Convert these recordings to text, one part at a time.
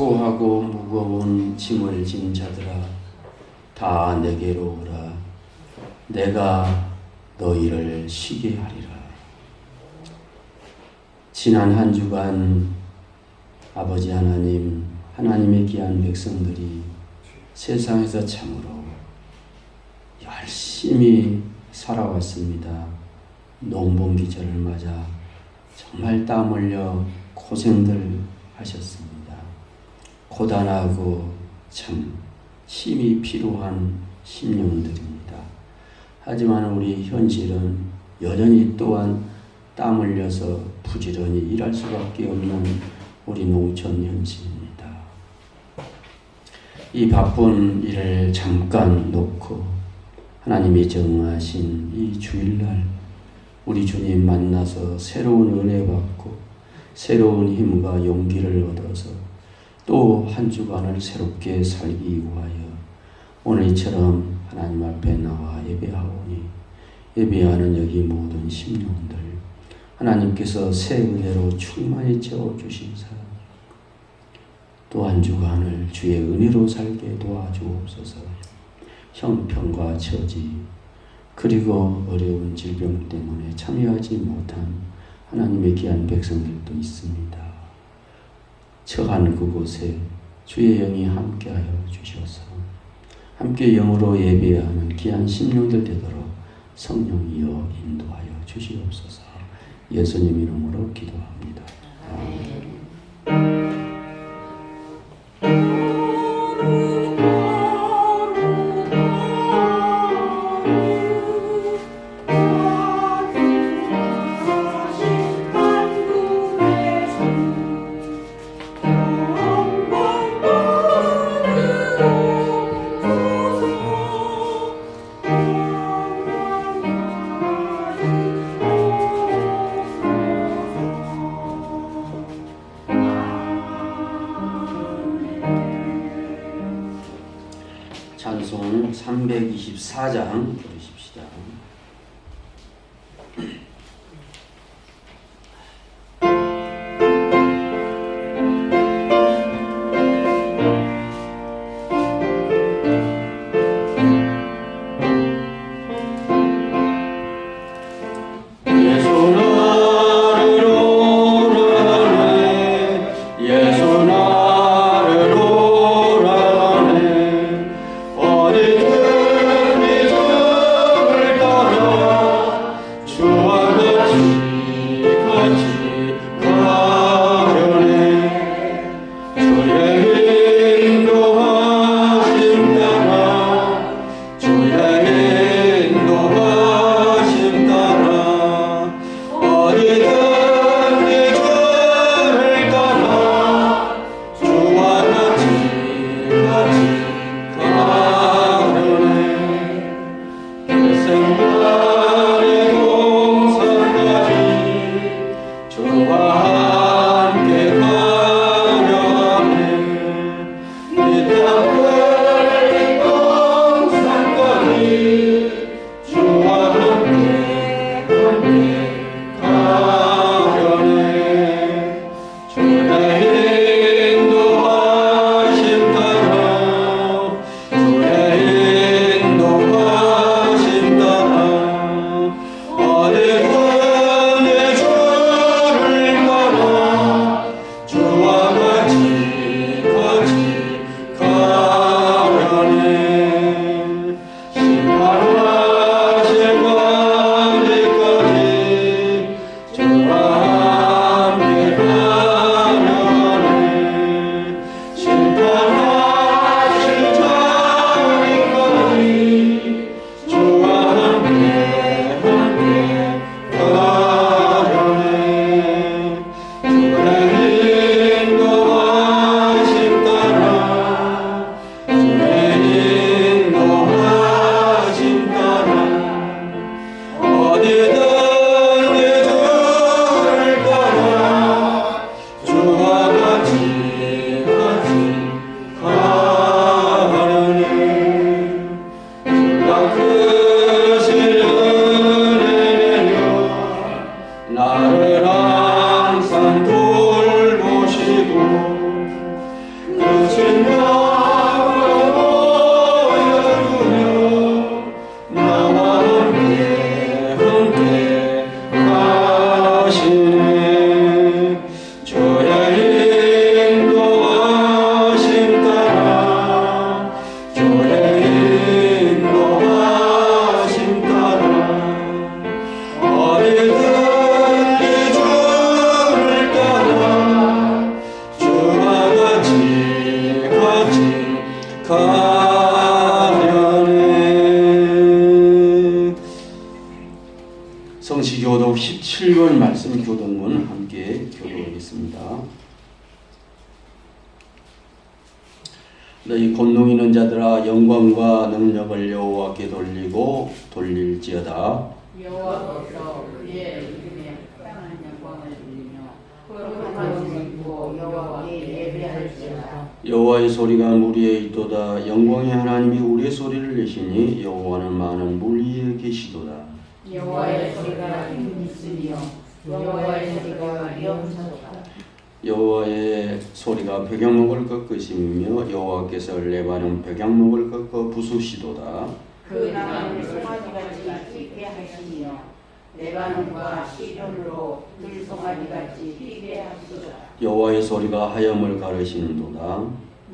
수고하고 무거운 짐을 진 자들아 다 내게로 오라. 내가 너희를 쉬게 하리라. 지난 한 주간 아버지 하나님, 하나님의 귀한 백성들이 세상에서 참으로 열심히 살아왔습니다. 농번기절을 맞아 정말 땀 흘려 고생들 하셨습니다. 고단하고 참 힘이 필요한 심령들입니다. 하지만 우리 현실은 여전히 또한 땀 흘려서 부지런히 일할 수밖에 없는 우리 농촌 현실입니다. 이 바쁜 일을 잠깐 놓고 하나님이 정하신 이 주일날 우리 주님 만나서 새로운 은혜 받고 새로운 힘과 용기를 얻어서 또 한 주간을 새롭게 살기 위하여 오늘 이처럼 하나님 앞에 나와 예배하오니 예배하는 여기 모든 심령들 하나님께서 새 은혜로 충만히 채워주신사 또 한 주간을 주의 은혜로 살게 도와주옵소서. 형편과 처지 그리고 어려운 질병 때문에 참여하지 못한 하나님의 귀한 백성들도 있습니다. 처한 그곳에 주의 영이 함께하여 주셔서 함께 영으로 예배하는 귀한 심령들 되도록 성령이여 인도하여 주시옵소서. 예수님 이름으로 기도합니다. 아멘. 찬송 324장 부르십시다. 심판하실 날까지 인도하시네 주의 인도하심 따라 주의 인도하심 따라 어디든지 주를 따라 주와 같이 가려네. 성시교독 17번 말씀 교독문 함께 교독하겠습니다. 너희 권능 있는 자들아 영광과 능력을 여호와께 돌리고 돌릴지어다. 여호와께서 그의 이름에 합당한 영광을 돌리며 거룩함을 입고 여호와께 예배할지어다. 여호와의 소리가 물 위에 있도다. 영광의 하나님이 우리의 소리를 내시니 여호와는 많은 물 위에 계시도다. 여호와의 소리가 힘이 있으며 여호와의 소리가 위엄하도다. 여호와의 소리가 백향목을 꺾으시며 여호와께서 레바논 백향목을 꺾어 부수시도다. 그 나무를 송아지같이 피게 하시며 레바논과 시련으로 들송아지같이 피게 하시도다. 여호와의 소리가 하염을 가르시는도다.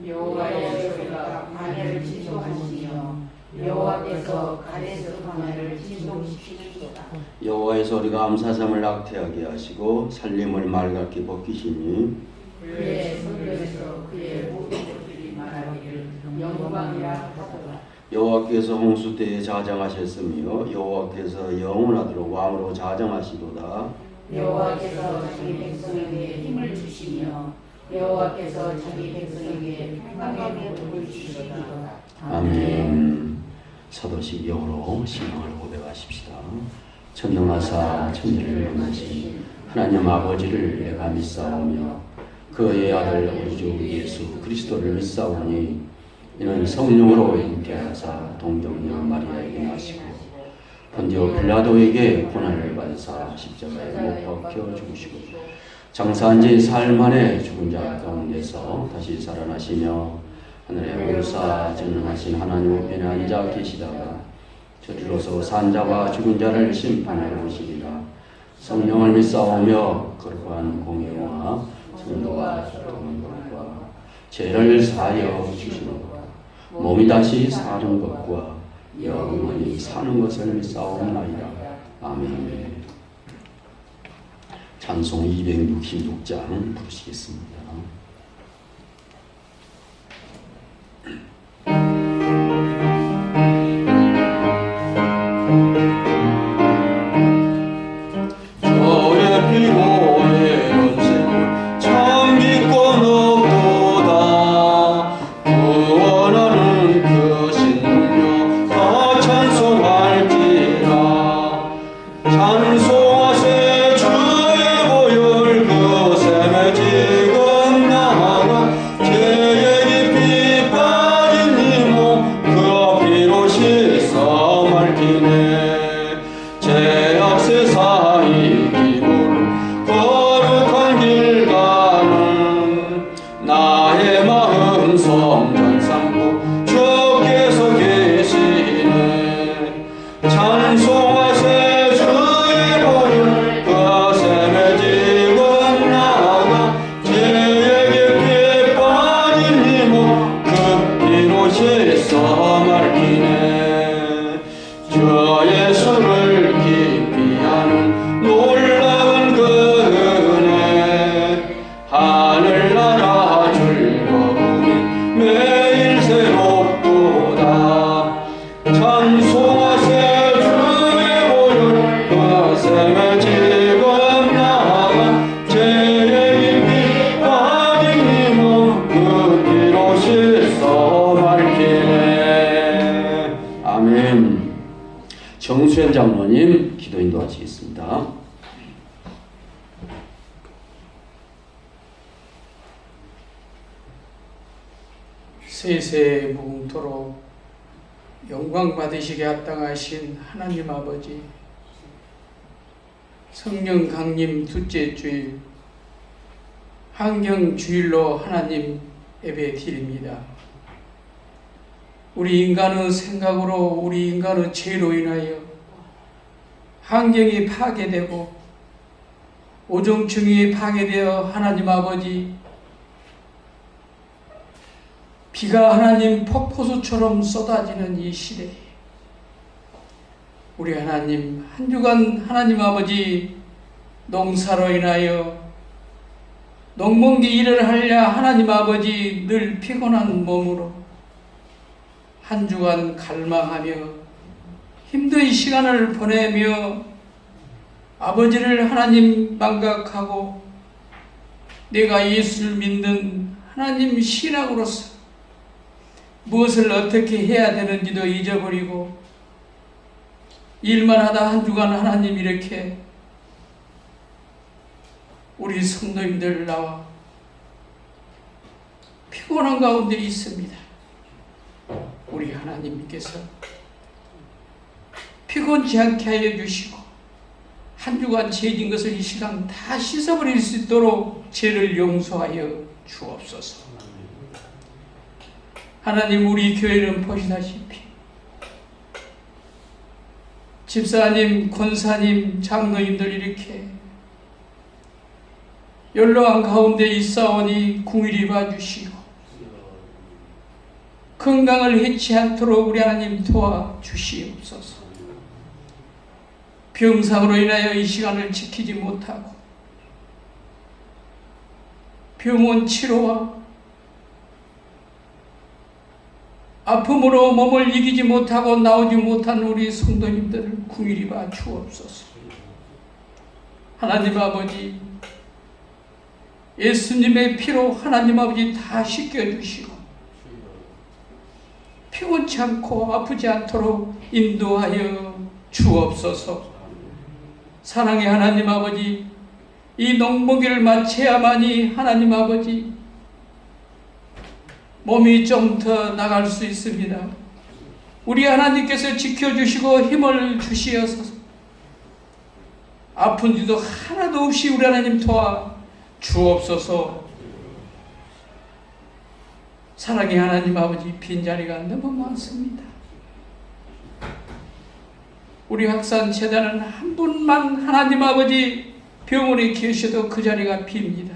여호와의 소리가 광야를 진동하시며 여호와께서 가데스 광야를 진동시키시도다. 여호와의 소리가 암사삼을 낙태하게 하시고 살림을 맑게 벗기시니 그의 성전에서 그의 모든 것들이 말하기를 영광이라 하도다. 여호와께서 홍수 때에 자장하셨으며 여호와께서 영원하도록 왕으로 자장하시도다. 여호와께서 자기 백성에게 힘을 주시며 여호와께서 자기 백성에게 평강의 복을 주시리로다. 아멘. 사도식 영어로 신앙을 고백하십시다. 전능하사 천지를 만드신 하나님 아버지를 내가 믿사오며 그의 아들 우리 주 예수 그리스도를 믿사오니 이는 성령으로 잉태하사 동정녀 마리아에게 나시고 본디오 빌라도에게 고난을 받으사 십자가에 못 박혀 죽으시고 장사한 지 사흘 만에 죽은 자 가운데서 다시 살아나시며 하늘에 올사 전능하신 하나님 우편에 앉아 계시다가 저리로서 산 자와 죽은 자를 심판하러 오시리라. 성령을 믿사오며 거룩한 공예와 성도와 소통한 것과 죄를 사하여 주시는 것 몸이 다시 사는 것과 영원히 사는 것을 믿사옵나이다. 아멘. 찬송 266장 부르시겠습니다. 정수현 장로님 기도 인도하시겠습니다. 세세 무궁토록 영광 받으시게 합당하신 하나님 아버지, 성령 강림 둘째 주일 환경 주일로 하나님 예배 드립니다. 우리 인간의 생각으로, 우리 인간의 죄로 인하여 환경이 파괴되고 오종층이 파괴되어 하나님 아버지 비가 하나님 폭포수처럼 쏟아지는 이 시대에 우리 하나님 한 주간 하나님 아버지 농사로 인하여 농번기 일을 하려 하나님 아버지 늘 피곤한 몸으로 한 주간 갈망하며 힘든 시간을 보내며 아버지를 하나님 망각하고 내가 예수를 믿는 하나님 신앙으로서 무엇을 어떻게 해야 되는지도 잊어버리고 일만 하다 한 주간 하나님 이렇게 우리 성도님들 나와 피곤한 가운데 있습니다. 우리 하나님께서 피곤치 않게 하여 주시고 한 주간 죄진 것을 이 시간 다 씻어버릴 수 있도록 죄를 용서하여 주옵소서. 하나님 우리 교회는 보시다시피 집사님, 권사님, 장로님들 이렇게 연로한 가운데 있사오니 궁일이 봐주시고 건강을 해치 않도록 우리 하나님 도와주시옵소서. 병상으로 인하여 이 시간을 지키지 못하고 병원 치료와 아픔으로 몸을 이기지 못하고 나오지 못한 우리 성도님들을 궁일이 봐 주옵소서. 하나님 아버지 예수님의 피로 하나님 아버지 다 씻겨주시고 피곤치 않고 아프지 않도록 인도하여 주옵소서. 사랑의 하나님 아버지 이 농번기를 마쳐야만이 하나님 아버지 몸이 좀 더 나갈 수 있습니다. 우리 하나님께서 지켜주시고 힘을 주시어서 아픈 일도 하나도 없이 우리 하나님 도와 주옵소서. 사랑의 하나님 아버지 빈자리가 너무 많습니다. 우리 학산재단은 한 분만 하나님 아버지 병원에 계셔도 그 자리가 빕니다.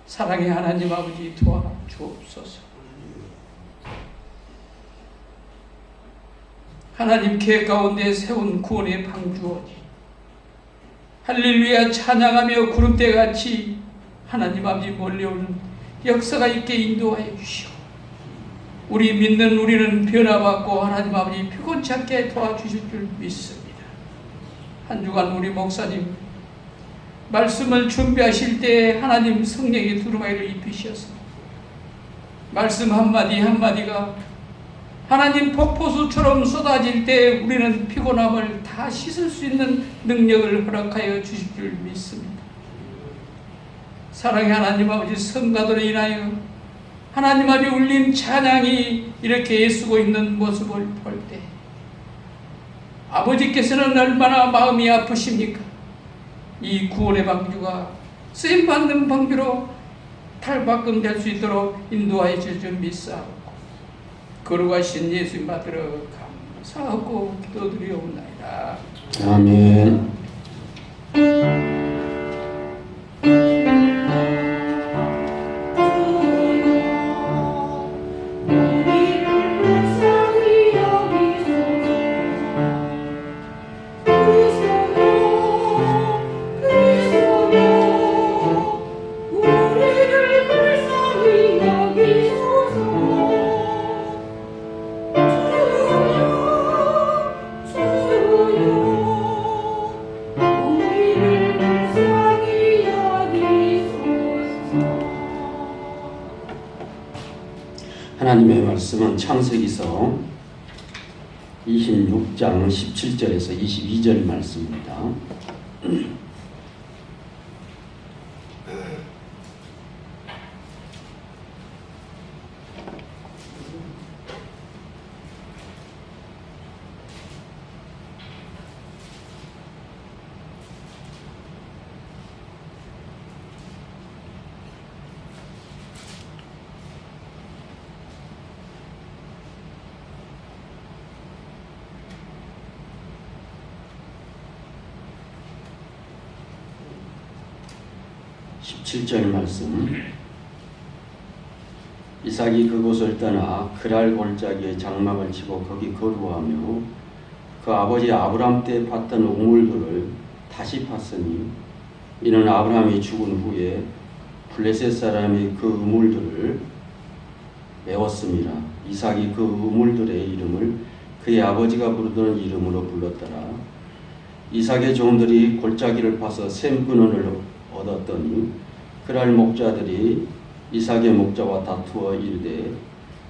사랑의 하나님 아버지 도와주옵소서. 하나님 계획 가운데 세운 구원의 방주오니 할렐루야 찬양하며 구름대같이 하나님 아버지 몰려오는 역사가 있게 인도하여 주시오. 우리 믿는 우리는 변화받고 하나님 아버지 피곤치 않게 도와주실 줄 믿습니다. 한 주간 우리 목사님 말씀을 준비하실 때 하나님 성령의 두루마기를 입히셔서 말씀 한마디 한마디가 하나님 폭포수처럼 쏟아질 때 우리는 피곤함을 다 씻을 수 있는 능력을 허락하여 주실 줄 믿습니다. 사랑의 하나님 아버지 성가도로 인하여 하나님 아버지 울림 찬양이 이렇게 애쓰고 있는 모습을 볼 때 아버지께서는 얼마나 마음이 아프십니까? 이 구원의 방주가 쓰임받는 방주로 탈바꿈 될 수 있도록 인도하여 줄 줄 믿사옵고 거룩하신 예수님 받들어 감사하고 기도드리옵나이다. 아멘. 하나님의 말씀은 창세기서 26장 17절에서 22절 말씀입니다. 17절 말씀. 이삭이 그곳을 떠나 그랄 골짜기에 장막을 치고 거기 거주하며 그 아버지 아브람 때 팠던 우물들을 다시 팠으니 이는 아브람이 죽은 후에 블레셋 사람이 그 우물들을 메웠습니다. 이삭이 그 우물들의 이름을 그의 아버지가 부르던 이름으로 불렀더라. 이삭의 종들이 골짜기를 파서 샘 근원을 얻었더니 그랄 목자들이 이삭의 목자와 다투어 이르되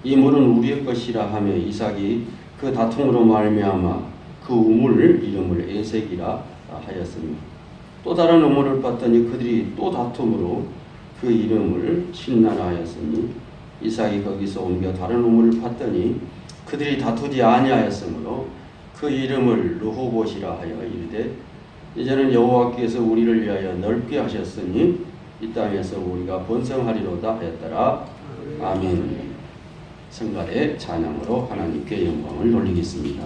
이 물은 우리의 것이라 하며 이삭이 그 다툼으로 말미암아 그 우물 이름을 에색이라 하였으니 또 다른 우물을 봤더니 그들이 또 다툼으로 그 이름을 신나라 하였으니 이삭이 거기서 옮겨 다른 우물을 봤더니 그들이 다투지 아니하였으므로 그 이름을 르호봇이라 하여 이르되 이제는 여호와께서 우리를 위하여 넓게 하셨으니 이 땅에서 우리가 번성하리로다 하였더라. 아멘. 성갈의 찬양으로 하나님께 영광을 돌리겠습니다.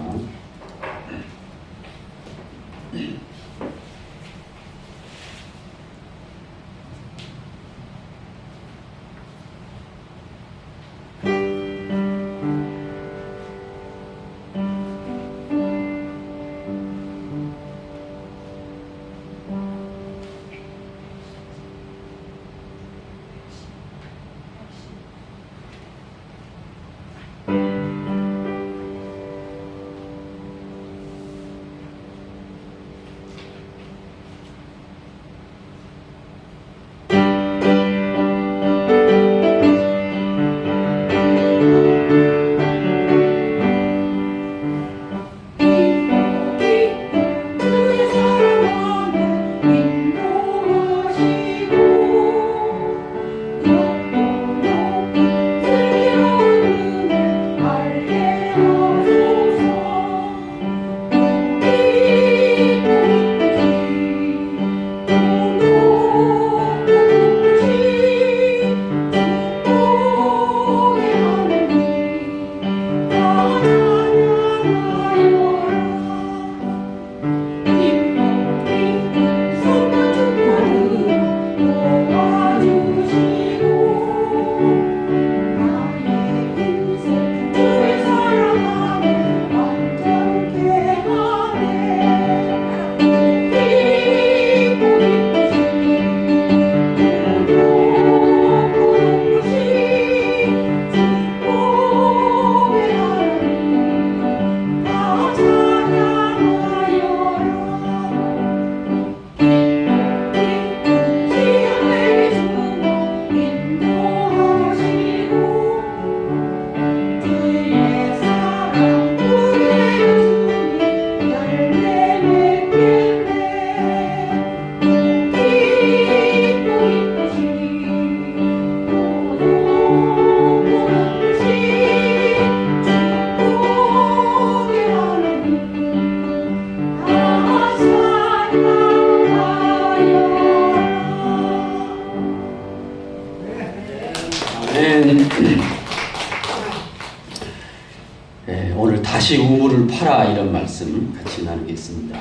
오늘 다시 우물을 파라 이런 말씀 같이 나누겠습니다.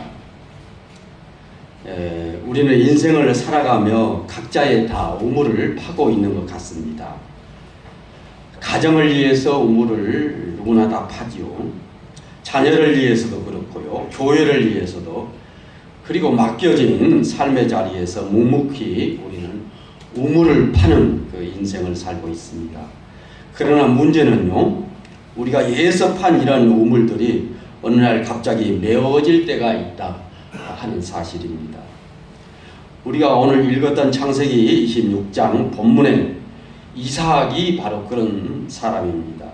우리는 인생을 살아가며 각자의 다 우물을 파고 있는 것 같습니다. 가정을 위해서 우물을 누구나 다 파지요. 자녀를 위해서도 그렇고요. 교회를 위해서도, 그리고 맡겨진 삶의 자리에서 묵묵히 우리는 우물을 파는 그 인생을 살고 있습니다. 그러나 문제는요, 우리가 예섭한 이런 우물들이 어느 날 갑자기 메워질 때가 있다 하는 사실입니다. 우리가 오늘 읽었던 창세기 26장 본문에 이삭이 바로 그런 사람입니다.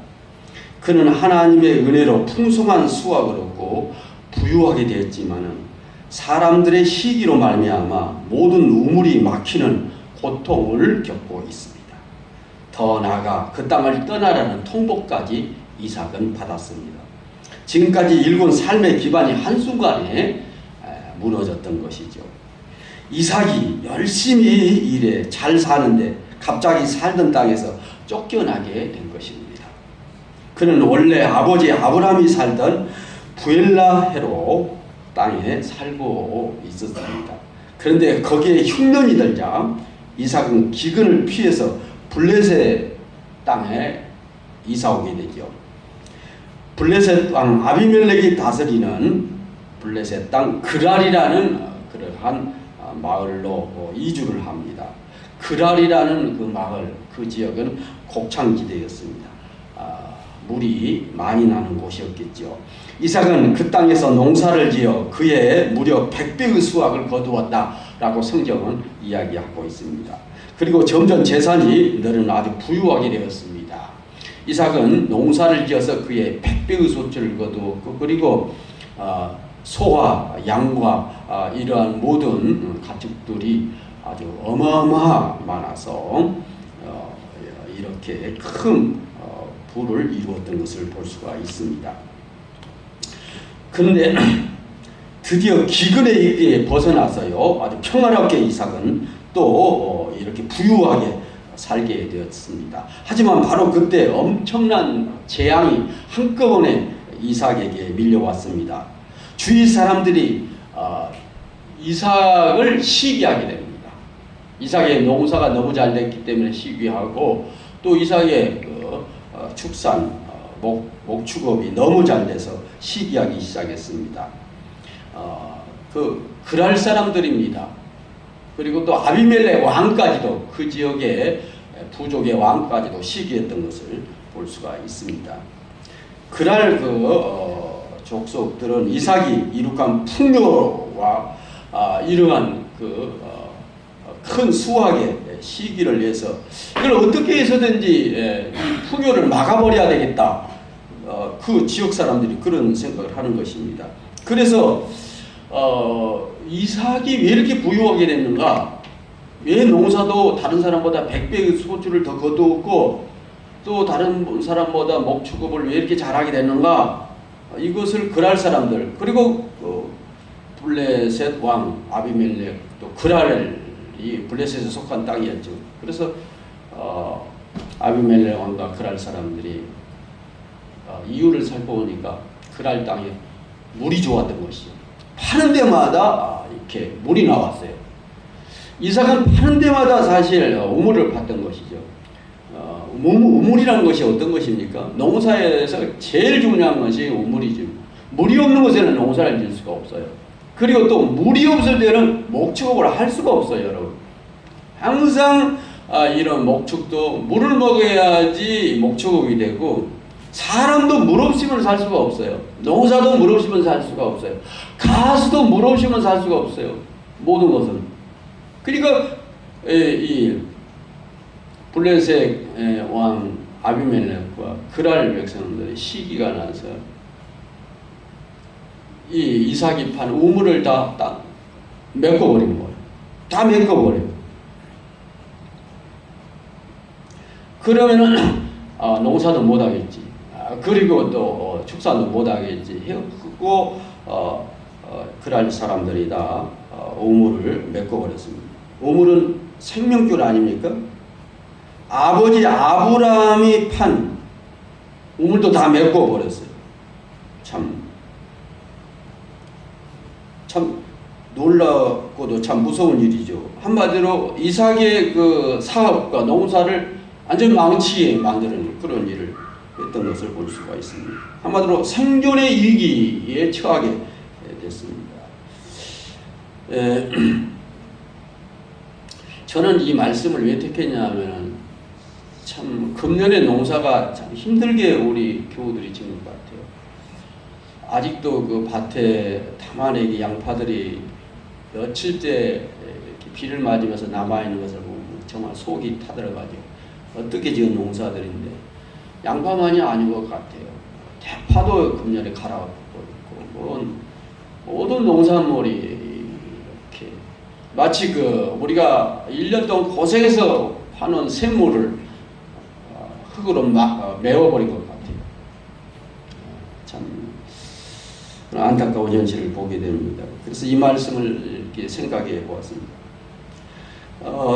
그는 하나님의 은혜로 풍성한 수확을 얻고 부유하게 되었지만은 사람들의 시기로 말미암아 모든 우물이 막히는 고통을 겪고 있습니다. 더 나아가 그 땅을 떠나라는 통보까지 이삭은 받았습니다. 지금까지 일군 삶의 기반이 한순간에 무너졌던 것이죠. 이삭이 열심히 일해 잘 사는데 갑자기 살던 땅에서 쫓겨나게 된 것입니다. 그는 원래 아버지 아브라함이 살던 부엘라헤로 땅에 살고 있었습니다. 그런데 거기에 흉년이 들자 이삭은 기근을 피해서 블레셋 땅에 이사 오게 되죠. 블레셋 왕 아비멜렉이 다스리는 블레셋 땅 그랄이라는 그러한 마을로 이주를 합니다. 그랄이라는 그 마을, 그 지역은 곡창지대였습니다. 물이 많이 나는 곳이었겠죠. 이삭은 그 땅에서 농사를 지어 그의 무려 100배의 수확을 거두었다라고 성경은 이야기하고 있습니다. 그리고 점점 재산이 늘은 아주 부유하게 되었습니다. 이삭은 농사를 지어서 그의 100배의 소출을 거두었고, 그리고 소와 양과 이러한 모든 가축들이 아주 어마어마 많아서 이렇게 큰 부를 이루었던 것을 볼 수가 있습니다. 그런데 드디어 기근의 위기에 벗어나서요, 아주 평화롭게 이삭은 또 이렇게 부유하게 살게 되었습니다. 하지만 바로 그때 엄청난 재앙이 한꺼번에 이삭에게 밀려왔습니다. 주위 사람들이 이삭을 시기하게 됩니다. 이삭의 농사가 너무 잘 됐기 때문에 시기하고, 또 이삭의 축산, 목축업이 너무 잘 돼서 시기하기 시작했습니다. 그랄 사람들입니다. 그리고 또 아비멜렉 왕까지도, 그 지역의 부족의 왕까지도 시기했던 것을 볼 수가 있습니다. 그랄 족속들은 이삭이 이룩한 풍요와 이러한 큰 수확의 시기를 위해서 이걸 어떻게 해서든지 풍요를 막아버려야 되겠다. 그 지역 사람들이 그런 생각을 하는 것입니다. 그래서 이삭이 왜 이렇게 부유하게 됐는가? 왜 농사도 다른 사람보다 100배의 소출을 더 거두었고, 또 다른 사람보다 목축업을 왜 이렇게 잘하게 됐는가? 이것을 그랄 사람들, 그리고 블레셋 왕 아비멜렉, 또 그랄이 블레셋에 속한 땅이었죠. 그래서 아비멜렉 왕과 그랄 사람들이 이유를 살펴보니까 그랄 땅에 물이 좋았던 것이죠. 파는 데마다 이렇게 물이 나왔어요. 이삭은 파는 데마다 사실 우물을 팠던 것이죠. 우물이라는 것이 어떤 것입니까? 농사에서 제일 중요한 것이 우물이죠. 물이 없는 곳에는 농사를 지을 수가 없어요. 그리고 또 물이 없을 때는 목축업을 할 수가 없어요, 여러분. 항상 이런 목축도 물을 먹어야지 목축업이 되고, 사람도 물 없이면 살 수가 없어요. 농사도 물 없이면 살 수가 없어요. 가수도 물 없이면 살 수가 없어요. 모든 것은. 그러니까 이 블레셋 왕 아비멜렉과 그랄 백성들의 시기가 나서 이 이삭이 판 우물을 다 메꿔버린 거예요. 다 메꿔버려요. 그러면은 농사도 못하겠지. 그리고 또 축산도 못하겠지. 하고 그랄 사람들이 다 우물을 메꿔버렸습니다. 우물은 생명줄 아닙니까? 아버지 아브라함이 판 우물도 다 메꿔버렸어요. 참 놀랍고도 참 무서운 일이죠. 한마디로 이삭의 그 사업과 농사를 완전 망치게 만드는 그런 일을 했던 것을 볼 수가 있습니다. 한마디로 생존의 위기에 처하게 됐습니다. 저는 이 말씀을 왜 택했냐면, 참 금년의 농사가 참 힘들게 우리 교우들이 지는 것 같아요. 아직도 그 밭에 담아내기 양파들이 며칠째 이렇게 비를 맞으면서 남아있는 것을 보면 정말 속이 타들어가죠. 어떻게 지은 농사들인데 양파만이 아닌 것 같아요. 대파도 금년에 갈아엎고 있고, 모든 농산물이 이렇게 마치 우리가 1년 동안 고생해서 파는 샘물을 흙으로 메워버린 것 같아요. 참 안타까운 현실을 보게 됩니다. 그래서 이 말씀을 이렇게 생각해 보았습니다.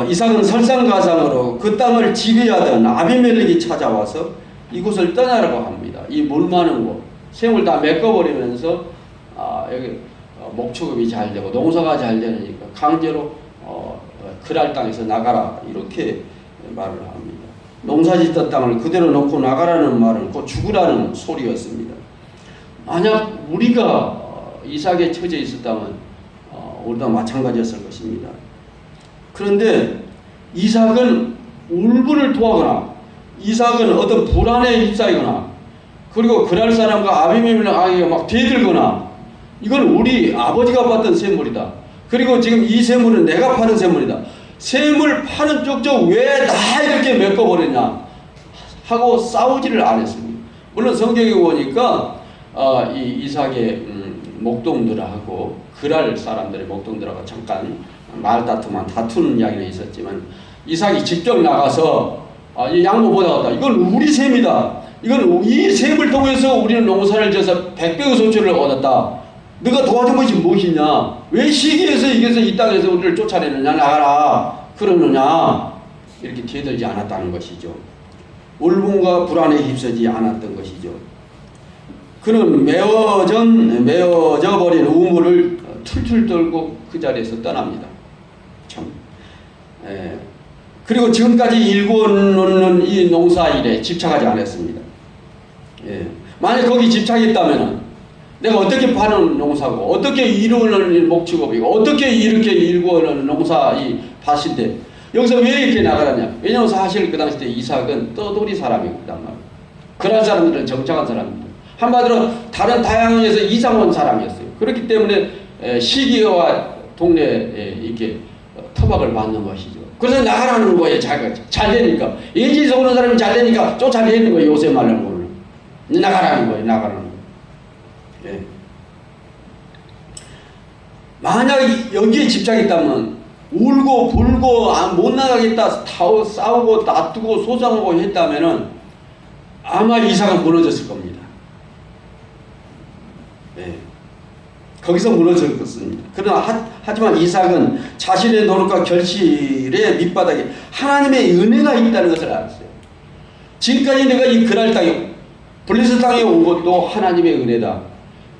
이삭은 설상가상으로 그 땅을 지배하던 아비멜렉이 찾아와서 이곳을 떠나라고 합니다. 이 물 많은 곳, 샘을 다 메꿔버리면서 여기 목축업이 잘 되고 농사가 잘 되니까 강제로 그랄 땅에서 나가라 이렇게 말을 합니다. 농사짓던 땅을 그대로 놓고 나가라는 말은 곧 죽으라는 소리였습니다. 만약 우리가 이삭에 처져 있었다면 우리도 마찬가지였을 것입니다. 그런데 이삭은 울분을 토하거나 이삭은 어떤 불안에 휩싸이거나 그리고 그랄 사람과 아비멜렉에게 막 대들거나 이건 우리 아버지가 받던 샘물이다. 그리고 지금 이 샘물은 내가 파는 샘물이다. 샘을 파는 쪽쪽 왜 나 이렇게 메꿔버렸냐 하고 싸우지를 않았습니다. 물론 성경에 보니까 이 이삭의 목동들하고 그랄 사람들의 목동들하고 잠깐 말다툼한 다투는 이야기는 있었지만 이삭이 직접 나가서 이 양모보다 왔다. 이건 우리 셈이다. 이건 이 셈을 통해서 우리는 농사를 지어서 100배의 소출을 얻었다. 너가 도와준 것이 무엇이냐? 왜 시기에서 이겨서 이 땅에서 우리를 쫓아내느냐? 나가라. 그러느냐? 이렇게 대들지 않았다는 것이죠. 울분과 불안에 휩싸지 않았던 것이죠. 그는 메어져 버린 우물을 툴툴 떨고 그 자리에서 떠납니다. 참. 그리고 지금까지 일궈놓는 이 농사일에 집착하지 않았습니다. 만약 거기 집착했다면 내가 어떻게 파는 농사고 어떻게 이루는 목축업이고 어떻게 이렇게 일궈놓는 농사 이 밭인데 여기서 왜 이렇게 나가느냐? 왜냐하면 사실 그 당시 때 이삭은 떠돌이 사람이었단 말이에요. 그런 사람들은 정착한 사람입니다. 한마디로 다른 타향에서 이상 온 사람이었어요. 그렇기 때문에 시기와 동네에 이렇게 토박을 받는 것이죠. 그래서 나가라는 거예요. 자기가 잘 되니까. 예지에서 오는 사람이 잘 되니까 쫓아내는 거예요. 요새 말로는. 나가라는 거예요. 나가라는 거예요. 예. 만약 여기에 집착했다면 울고 불고 못 나가겠다 싸우고 다투고 소장하고 했다면 아마 이삭은 무너졌을 겁니다. 네. 거기서 무너질 것입니다. 그러나 하지만 이삭은 자신의 노력과 결실의 밑바닥에 하나님의 은혜가 있다는 것을 알았어요. 지금까지 내가 이 그랄 땅에 블레셋 땅에 온 것도 하나님의 은혜다.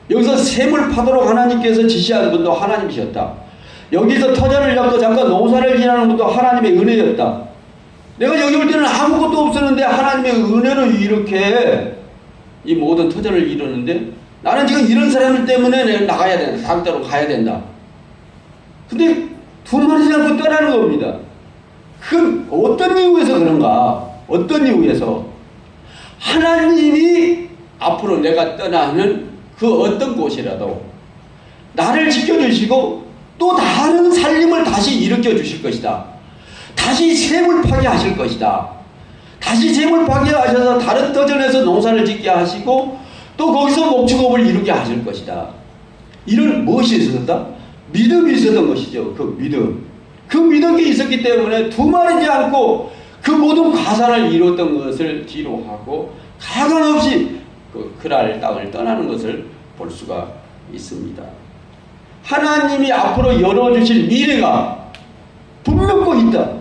여기서 샘을 파도록 하나님께서 지시한 분도 하나님이셨다. 여기서 터전을 잡고 잠깐 농사를 지나는 것도 하나님의 은혜였다. 내가 여기 올 때는 아무것도 없었는데 하나님의 은혜로 이렇게 이 모든 터전을 이루는데 나는 지금 이런 사람들 때문에 내가 나가야 된다. 다음 때로 가야 된다. 근데 두말하지 않고 떠나는 겁니다. 그 어떤 이유에서 그런가? 어떤 이유에서? 하나님이 앞으로 내가 떠나는 그 어떤 곳이라도 나를 지켜주시고 또 다른 살림을 다시 일으켜 주실 것이다. 다시 샘을 파게 하실 것이다. 다시 샘을 파게 하셔서 다른 터전에서 농사를 짓게 하시고 또 거기서 목축업을 이루게 하실 것이다. 이런 무엇이 있었다? 믿음이 있었던 것이죠. 그 믿음. 그 믿음이 있었기 때문에 두말하지 않고 그 모든 가산을 이뤘던 것을 뒤로 하고 가감없이 그 그랄 땅을 떠나는 것을 볼 수가 있습니다. 하나님이 앞으로 열어주실 미래가 분명코 있다.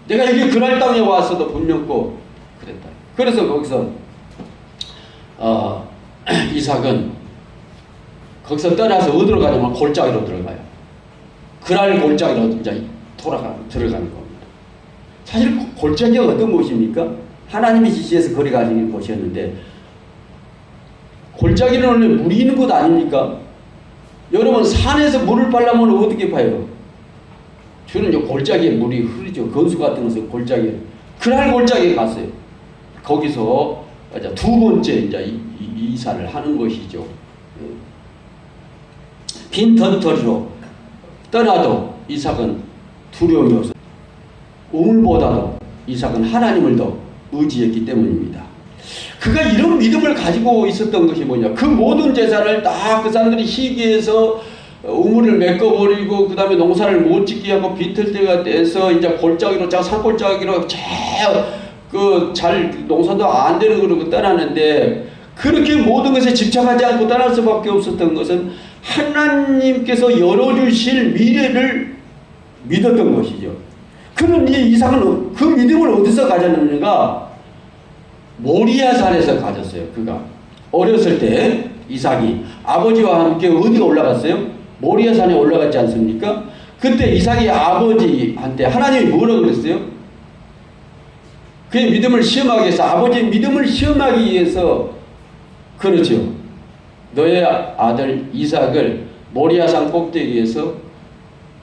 내가 여기 그랄 땅에 왔어도 분명코 그랬다. 그래서 거기서 이삭은 거기서 떠나서 어디로 가냐면 골짜기로 들어가요. 그랄 골짜기로 이제 들어가는 겁니다. 사실 골짜기가 어떤 곳입니까? 하나님이 지시해서 거리 가시는 곳이었는데 골짜기는 원래 물이 있는 곳 아닙니까? 여러분 산에서 물을 빨라면 어떻게 파요? 주는 요 골짜기에 물이 흐르죠. 건수 같은 것은 골짜기에. 그랄 골짜기에 갔어요. 거기서 이제 두 번째 이제 이사를 하는 것이죠. 빈 터터리로 떠나도 이삭은 두려움이 없어. 우물보다도 이삭은 하나님을 더 의지했기 때문입니다. 그가 이런 믿음을 가지고 있었던 것이 뭐냐? 그 모든 재산을 다 그 사람들이 시기해서 우물을 메꿔버리고 그 다음에 농사를 못 짓게 하고 비틀 때가 돼서 이제 골짜기로 산골짜기로 잘 농사도 안 되는 그러고 떠나는데 그렇게 모든 것에 집착하지 않고 떠날 수밖에 없었던 것은 하나님께서 열어주실 미래를 믿었던 것이죠. 그는 이삭은 그 믿음을 어디서 가졌는가? 모리아산에서 가졌어요. 그가 어렸을 때 이삭이 아버지와 함께 어디가 올라갔어요? 모리아산에 올라갔지 않습니까? 그때 이삭이 아버지한테 하나님이 뭐라고 그랬어요? 그의 믿음을 시험하기 위해서, 아버지의 믿음을 시험하기 위해서, 그렇죠. 너의 아들 이삭을 모리아산 꼭대기에서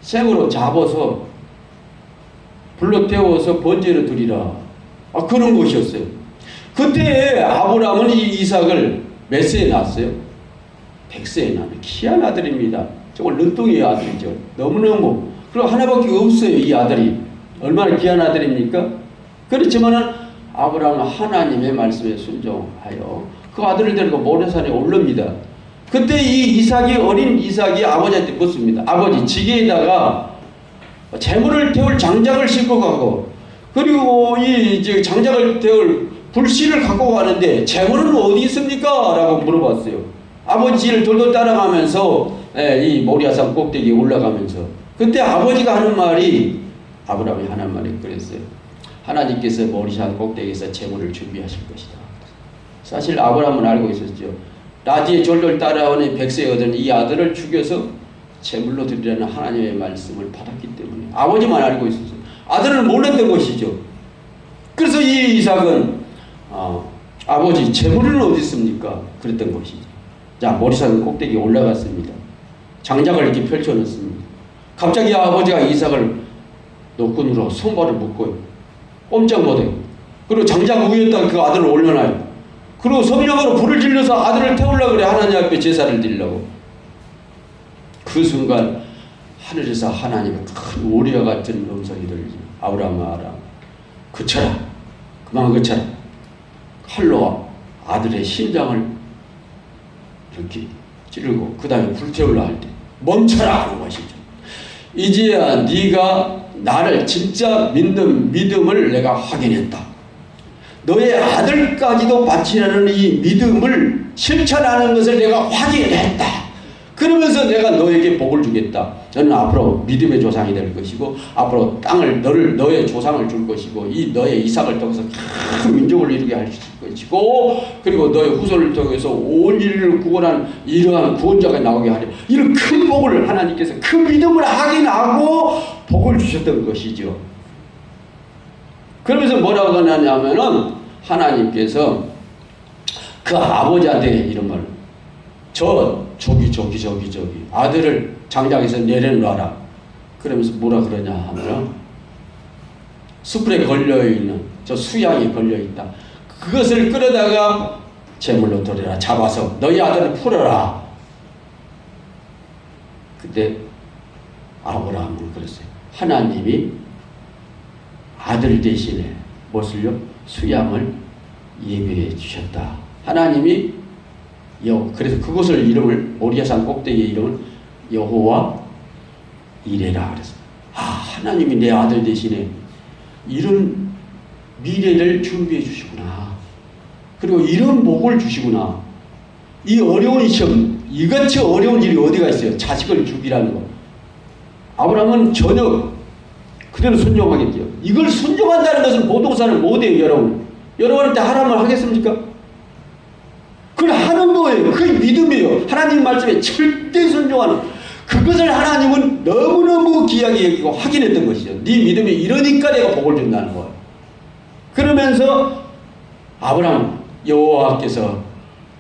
생으로 잡아서 불로 태워서 번제로 드리라. 그런 것이었어요. 그때 아브라함은 이 이삭을 몇 세에 낳았어요? 100세에 낳은 귀한 아들입니다. 저걸 눈덩이의 아들이죠. 너무너무. 그리고 하나밖에 없어요. 이 아들이. 얼마나 귀한 아들입니까? 그렇지만은 아브라함은 하나님의 말씀에 순종하여 그 아들을 데리고 모리아산에 올릅니다. 그때 이 이삭이, 어린 이삭이 아버지한테 묻습니다. 아버지, 지게에다가 재물을 태울 장작을 싣고 가고, 그리고 이 장작을 태울 불씨를 갖고 가는데 재물은 어디 있습니까? 라고 물어봤어요. 아버지를 돌돌 따라가면서 이 모리아산 꼭대기에 올라가면서, 그때 아버지가 하는 말이, 아브라함이 하는 말이 그랬어요. 하나님께서 모리아산 꼭대기에서 재물을 준비하실 것이다. 사실 아브라함은 알고 있었죠. 나뒤에 졸졸 따라오는 100세에 얻은 이 아들을 죽여서 제물로 드리라는 하나님의 말씀을 받았기 때문에 아버지만 알고 있었어요. 아들은 몰랐던 것이죠. 그래서 이 이삭은 아버지, 제물은 어디 있습니까? 그랬던 것이죠. 자, 모리아산 꼭대기에 올라갔습니다. 장작을 이렇게 펼쳐놓습니다. 갑자기 아버지가 이삭을 노끈으로 손발을 묶어요. 꼼짝 못해요. 그리고 장작 위에다 그 아들을 올려놔요. 그리고 성령으로 불을 질러서 아들을 태우려고 그래. 하나님 앞에 제사를 드리려고. 그 순간 하늘에서 하나님의 큰 우리와 같은 음성이 들리죠. 아브라함아, 그쳐라. 그만 그쳐라. 칼로 아들의 심장을 이렇게 찌르고 그 다음에 불태우려 할 때 멈춰라 하는 것이죠. 이제야 네가 나를 진짜 믿는 믿음을 내가 확인했다. 너의 아들까지도 바치라는 이 믿음을 실천하는 것을 내가 확인했다. 그러면서 내가 너에게 복을 주겠다. 너는 앞으로 믿음의 조상이 될 것이고, 앞으로 땅을 너의 조상을 줄 것이고, 이 너의 이삭을 통해서 큰 민족을 이루게 할 것이고, 그리고 너의 후손을 통해서 온 인류를 구원한 이러한 구원자가 나오게 하려, 이런 큰 복을 하나님께서 그 믿음을 확인하고 복을 주셨던 것이죠. 그러면서 뭐라고 하냐면은 하나님께서 그 아버지한테 이런 말을, 저기 아들을 장작에서 내려놔라. 그러면서 뭐라 그러냐 하면, 숯불에 걸려있는 저 수양이 걸려있다. 그것을 끌어다가 제물로 드려라. 잡아서 너희 아들을 풀어라. 그때 아브라함은 그랬어요. 하나님이 아들 대신에 무엇을요? 수양을 예비해 주셨다. 하나님이 그래서 그곳을 이름을, 모리아산 꼭대기의 이름을 여호와 이레라 그랬어요. 하나님이 내 아들 대신에 이런 미래를 준비해 주시구나. 그리고 이런 복을 주시구나. 이 어려운 시험, 이같이 어려운 일이 어디가 있어요? 자식을 죽이라는 거. 아브라함은 전혀 그대로 순종하겠죠. 이걸 순종한다는 것은 보통사는 못해요, 여러분. 여러분한테 하라면 하겠습니까? 그걸 하는 거예요. 그게 믿음이에요. 하나님 말씀에 절대 순종하는. 그것을 하나님은 너무너무 귀하게 여기고 확인했던 것이죠. 네 믿음이 이러니까 내가 복을 준다는 거예요. 그러면서 아브라함, 여호와께서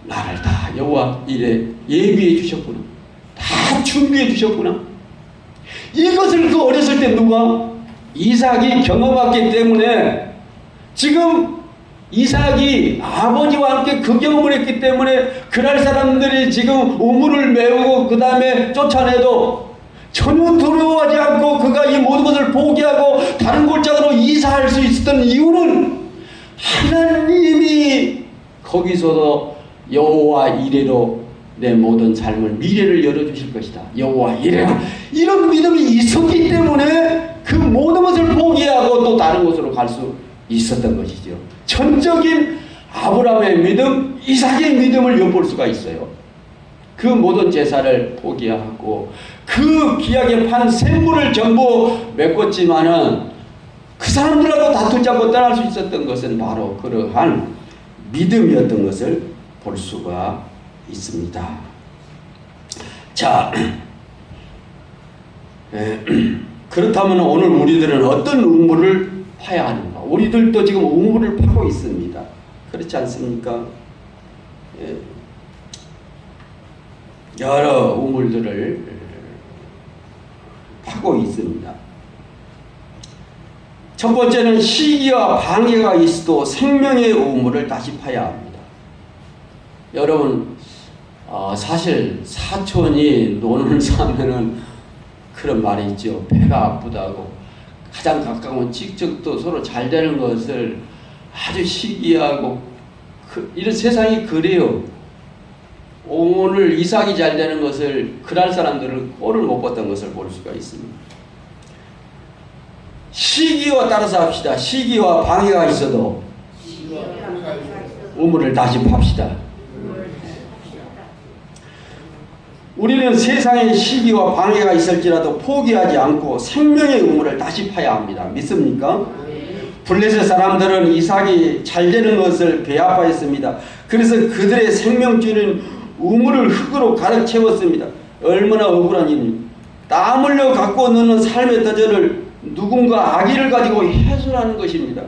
나를 다 여호와 이래 예비해 주셨구나. 다 준비해 주셨구나. 이것을 그 어렸을 때 누가? 이삭이 경험했기 때문에, 지금 이삭이 아버지와 함께 그 경험을 했기 때문에 그날 사람들이 지금 우물을 메우고 그 다음에 쫓아내도 전혀 두려워하지 않고 그가 이 모든 것을 포기하고 다른 골짜기로 이사할 수 있었던 이유는 하나님이 거기서도 여호와 이레로 내 모든 삶을, 미래를 열어주실 것이다. 여호와 이레라. 이런 믿음이 있었기 때문에 그 모든 것을 포기하고 또 다른 곳으로 갈 수 있었던 것이죠. 전적인 아브라함의 믿음, 이삭의 믿음을 엿볼 수가 있어요. 그 모든 제사를 포기하고 그 귀하게 판 샘물을 전부 메꿨지만은 그 사람들하고 다투지 않고 떠날 수 있었던 것은 바로 그러한 믿음이었던 것을 볼 수가 있습니다. 자, 그렇다면 오늘 우리들은 어떤 우물을 파야 하는가? 우리들도 지금 우물을 파고 있습니다. 그렇지 않습니까? 여러 우물들을 파고 있습니다. 첫 번째는 시기와 방해가 있어도 생명의 우물을 다시 파야 합니다. 여러분, 사실 사촌이 논을 사면은 그런 말이 있죠. 배가 아프다고. 가장 가까운 직접도 서로 잘 되는 것을 아주 시기하고 이런 세상이 그래요. 오늘 이삭이 잘 되는 것을 그날 사람들은 꼴을 못 봤던 것을 볼 수가 있습니다. 시기와 따라서 합시다. 시기와 방해가 있어도 우물을 다시 팝시다. 우리는 세상의 시기와 방해가 있을지라도 포기하지 않고 생명의 우물을 다시 파야 합니다. 믿습니까? 블레셋 사람들은 이삭이 잘 되는 것을 배아파했습니다. 그래서 그들의 생명줄인 우물을 흙으로 가득 채웠습니다. 얼마나 억울한 일입니까? 땀 흘려 갖고 넣는 삶의 터전을 누군가 악의를 가지고 해소하는 것입니다.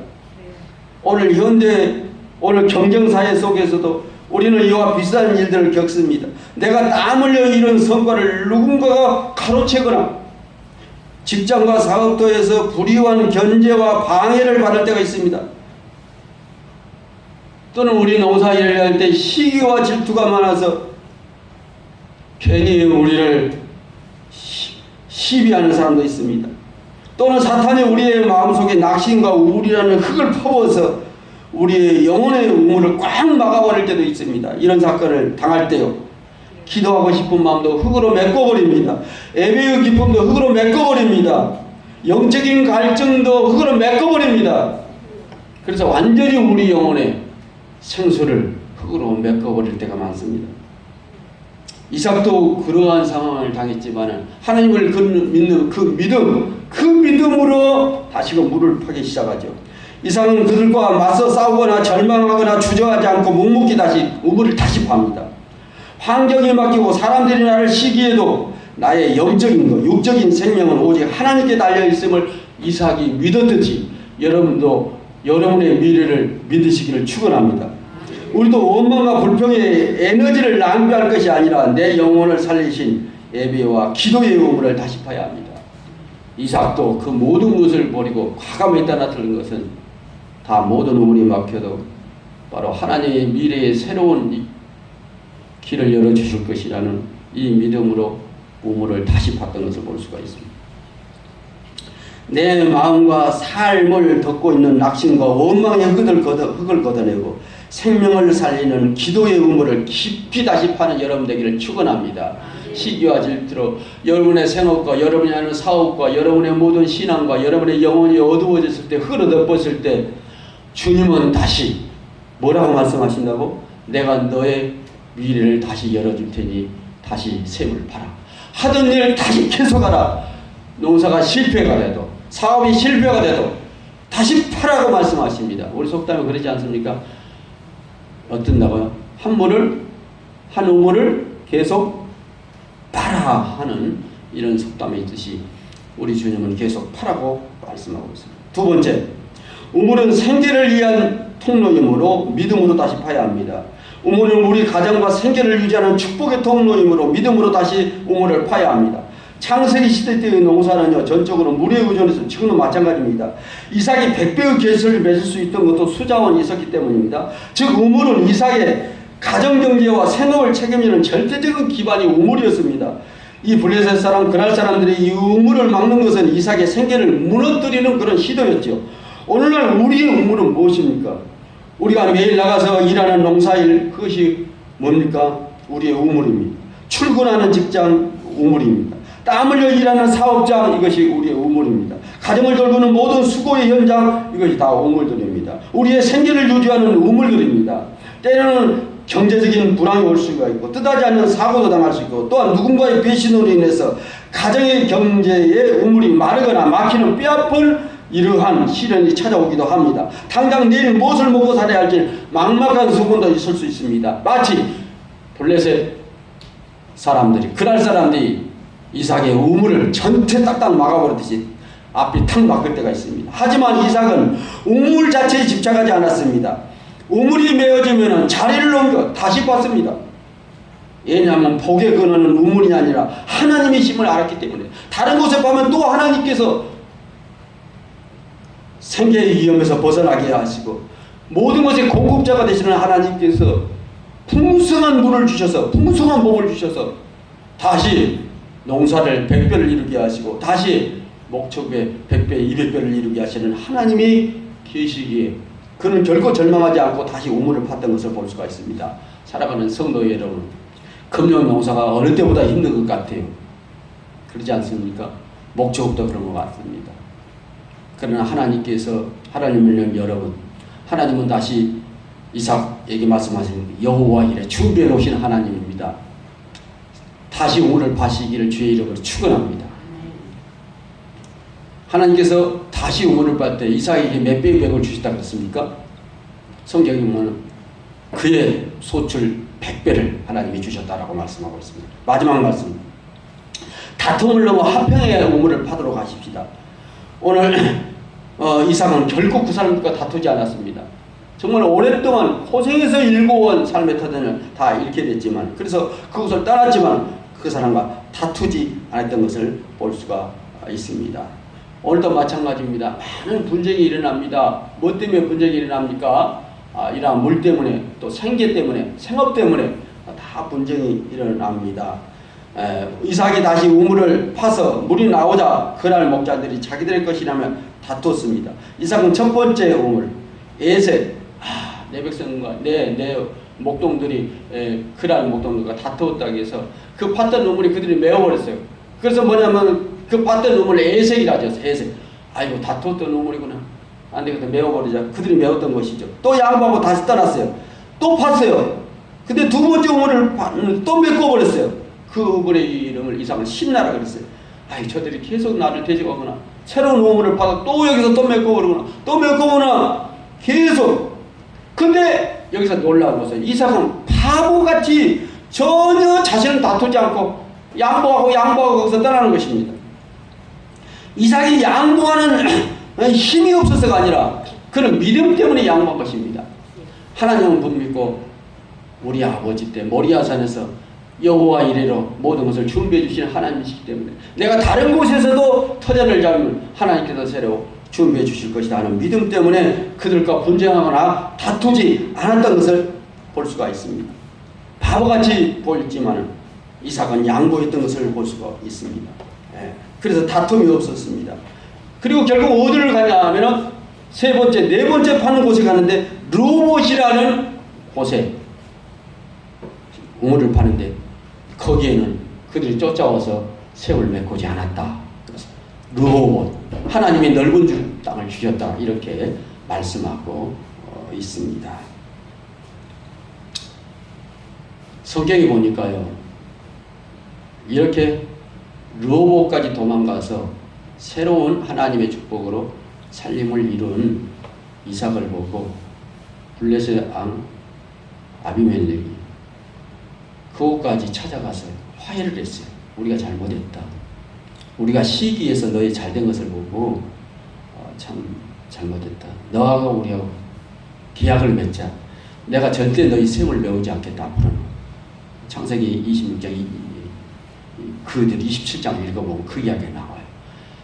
오늘 현대, 오늘 경쟁사회 속에서도 우리는 이와 비슷한 일들을 겪습니다. 내가 땀 흘려 이룬 성과를 누군가가 가로채거나 직장과 사업도에서 불이한 견제와 방해를 받을 때가 있습니다. 또는 우리 농사일을 할 때 시기와 질투가 많아서 괜히 우리를 시비하는 사람도 있습니다. 또는 사탄이 우리의 마음속에 낙심과 우울이라는 흙을 퍼부어서 우리의 영혼의 우물을 꽉 막아버릴 때도 있습니다. 이런 사건을 당할 때요, 기도하고 싶은 마음도 흙으로 메꿔버립니다. 예배의 기쁨도 흙으로 메꿔버립니다. 영적인 갈증도 흙으로 메꿔버립니다. 그래서 완전히 우리 영혼의 생수를 흙으로 메꿔버릴 때가 많습니다. 이삭도 그러한 상황을 당했지만 하나님을 믿는 그 믿음으로 다시금 물을 파기 시작하죠. 이삭은 그들과 맞서 싸우거나 절망하거나 주저하지 않고 묵묵히 다시 우물을 다시 팝니다. 환경이 바뀌고 사람들이 나를 시기에도 나의 영적인 것, 육적인 생명은 오직 하나님께 달려있음을 이삭이 믿었듯이 여러분도 여러분의 미래를 믿으시기를 축원합니다. 우리도 원망과 불평의 에너지를 낭비할 것이 아니라 내 영혼을 살리신 예배와 기도의 우물을 다시 파야 합니다. 이삭도 그 모든 것을 버리고 과감히 떠나들은 것은 다 모든 우물이 막혀도 바로 하나님의 미래의 새로운 길을 열어주실 것이라는 이 믿음으로 우물을 다시 팠던 것을 볼 수가 있습니다. 내 마음과 삶을 덮고 있는 낙심과 원망의 흙을 걷어내고 생명을 살리는 기도의 우물을 깊이 다시 파는 여러분 되기를 축원합니다. 시기와 질투로 여러분의 생업과 여러분이 하는 사업과 여러분의 모든 신앙과 여러분의 영혼이 어두워졌을 때, 흐려덮었을 때 주님은 다시 뭐라고 말씀하신다고? 내가 너의 미래를 다시 열어줄 테니 다시 샘을 파라. 하던 일을 다시 계속하라. 농사가 실패가 돼도, 사업이 실패가 돼도 다시 파라고 말씀하십니다. 우리 속담에 그러지 않습니까? 어떤다고요? 한 우물을 계속 파라 하는 이런 속담이 있듯이 우리 주님은 계속 파라고 말씀하고 있습니다. 두 번째, 우물은 생계를 위한 통로이므로 믿음으로 다시 파야 합니다. 우물은 우리 가정과 생계를 유지하는 축복의 통로이므로 믿음으로 다시 우물을 파야 합니다. 창세기 시대 때의 농사는요, 전적으로 물에 의존해서 지금도 마찬가지입니다. 이삭이 100배의 결실을 맺을 수 있던 것도 수자원이 있었기 때문입니다. 즉 우물은 이삭의 가정경제와 생업을 책임지는 절대적인 기반이 우물이었습니다. 이 블레셋 사람, 그날 사람들이 이 우물을 막는 것은 이삭의 생계를 무너뜨리는 그런 시도였죠. 오늘날 우리의 우물은 무엇입니까? 우리가 매일 나가서 일하는 농사일, 그것이 뭡니까? 우리의 우물입니다. 출근하는 직장 우물입니다. 땀 흘려 일하는 사업장, 이것이 우리의 우물입니다. 가정을 돌보는 모든 수고의 현장, 이것이 다 우물들입니다. 우리의 생계를 유지하는 우물들입니다. 때로는 경제적인 불황이 올 수가 있고 뜻하지 않는 사고도 당할 수 있고 또한 누군가의 배신으로 인해서 가정의 경제의 우물이 마르거나 막히는 뼈아픈 이러한 시련이 찾아오기도 합니다. 당장 내일 무엇을 먹고 살아야 할지 막막한 수고도 있을 수 있습니다. 마치 블레셋 사람들이, 그날 사람들이 이삭의 우물을 전체 딱딱 막아버리듯이 앞이 탁 막을 때가 있습니다. 하지만 이삭은 우물 자체에 집착하지 않았습니다. 우물이 메어지면 자리를 옮겨 다시 봤습니다. 왜냐하면 복의 근원은 우물이 아니라 하나님의 힘을 알았기 때문에. 다른 곳에 가면 또 하나님께서 생계의 위험에서 벗어나게 하시고 모든 것의 공급자가 되시는 하나님께서 풍성한 물을 주셔서 풍성한 복을 주셔서 다시 농사를 100배를 이루게 하시고 다시 목축에 100배, 200배를 이루게 하시는 하나님이 계시기에 그는 결코 절망하지 않고 다시 우물을 팠던 것을 볼 수가 있습니다. 살아가는 성도 여러분, 금년 농사가 어느 때보다 힘든 것 같아요. 그러지 않습니까? 목축도 그런 것 같습니다. 그러나 하나님께서 하나님을 여러분, 하나님은 다시 이삭에게 말씀하신 여호와 이래 준비해 놓으신 하나님입니다. 다시 우물을 파시기를 주의 이름으로 축원합니다. 하나님께서 다시 우물을 팠 때 이삭에게 몇 배의 백을 주셨다 그랬습니까? 성경에 보면 그의 소출 100배를 하나님이 주셨다라고 말씀하고 있습니다. 마지막 말씀, 다툼을 넘어 화평의 우물을 파도록 하십시다. 오늘 이삭은 결국 그 사람들과 다투지 않았습니다. 정말 오랫동안 고생해서 일궈온 삶의 터전을 다 잃게 됐지만, 그래서 그것을 떠났지만 그 사람과 다투지 않았던 것을 볼 수가 있습니다. 오늘도 마찬가지입니다. 많은 분쟁이 일어납니다. 뭐 때문에 분쟁이 일어납니까? 이러한 물 때문에, 또 생계 때문에, 생업 때문에 다 분쟁이 일어납니다. 이삭이 다시 우물을 파서 물이 나오자 그날 목자들이 자기들의 것이라며 다투었습니다. 이삭은 첫 번째 우물, 에셋, 내 백성과 내 목동들이 그날 목동들과 다투었다고 해서 그 팠던 우물이 그들이 메워버렸어요. 그래서 뭐냐면 그 팠던 우물을 에색이라 하죠. 에색. 아이고 다투었던 우물이구나. 안 되겠다. 메워버리자. 그들이 메웠던 것이죠. 또 양보하고 다시 떠났어요. 또 팠어요. 근데 두 번째 우물을 또 메꿔버렸어요. 그 우물의 이름을 이삭은 신나라 그랬어요. 아이 저들이 계속 나를 대적하거나 새로운 우물을 파서 또 여기서 또 메꿔버리거나 또 메꿔보나 계속. 근데 여기서 놀라운 것은 이삭은 바보같이 전혀 자신을 다투지 않고 양보하고 거기서 떠나는 것입니다. 이삭이 양보하는 힘이 없어서가 아니라 그는 믿음 때문에 양보한 것입니다. 하나님은 못 믿고 우리 아버지 때 모리아산에서 여호와 이레로 모든 것을 준비해 주신 하나님이시기 때문에 내가 다른 곳에서도 터전을 잡으면 하나님께서 새로 준비해 주실 것이다 하는 믿음 때문에 그들과 분쟁하거나 다투지 않았던 것을 볼 수가 있습니다. 바보같이 보였지만 이삭은 양보했던 것을 볼 수가 있습니다. 그래서 다툼이 없었습니다. 그리고 결국 어디를 가냐 하면은 세 번째, 네 번째 파는 곳에 가는데 르호봇이라는 곳에 우물을 파는데 거기에는 그들이 쫓아와서 새우를 메꾸지 않았다. 그래서 르호봇, 하나님이 넓은 땅을 주셨다 이렇게 말씀하고 있습니다. 성경에 보니까요, 이렇게 르호봇까지 도망가서 새로운 하나님의 축복으로 살림을 이룬 이삭을 보고 블레셋 왕 아비멜렉이 그곳까지 찾아가서 화해를 했어요. 우리가 잘못했다. 우리가 시기에서 너의 잘된 것을 보고 참 잘못했다. 너하고 우리하고 계약을 맺자. 내가 절대 너희 셈을 메우지 않겠다. 앞으로는. 창세기 26장 그들 27장 읽어보면 그 이야기가 나와요.